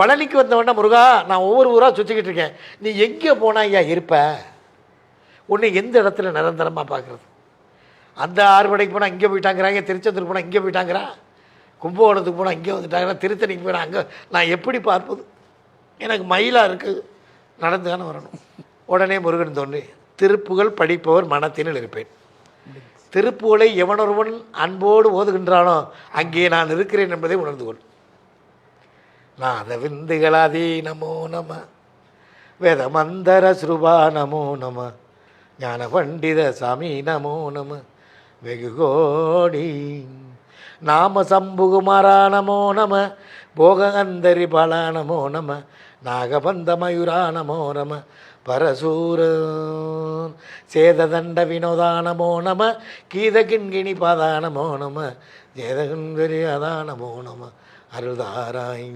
பழனிக்கு வந்தவொடனே முருகா நான் ஒவ்வொரு ஊராக சுற்றிக்கிட்டு இருக்கேன், நீ எங்கே போனால் ஐயா இருப்ப, உன்னை எந்த இடத்துல நிரந்தரமாக பார்க்குறது? அந்த ஆறுபடைக்கு போனால் இங்கே போயிட்டாங்கிறாங்க, திருச்செந்தூர் போனால் இங்கே போயிட்டாங்கிறா, கும்பகோணத்துக்கு போனால் இங்கே வந்துட்டாங்கன்னா, திருத்தணிக்கு போனால் அங்கே நான் எப்படி பார்ப்பது? எனக்கு மயிலாக இருக்குது, நடந்து தானே வரணும். உடனே முருகன் தோன்றி, திருப்புகள் படிப்பவர் மனத்தினில் இருப்பேன். திருப்புகளை எவனொருவன் அன்போடு ஓதுகின்றானோ அங்கே நான் இருக்கிறேன் என்பதை உணர்ந்து கொள். நாத விந்துகளாதி நமோ நம, வேத மந்தர ஸ்ருபா நமோ நம, ஞான பண்டித சாமி நமோ நம, வெகு கோடி நாம சம்புகுமாரா நமோ நம, போகந்தரி பலா நமோ நம, நாகபந்த மயூரா நமோ நம, பரசூர சேததண்ட வினோதா நமோ நம, கீதகிண்கிணி பாதா நமோ நம, ஜேதகுந்தரி அதா நமோ நம, அருள்தாராய்.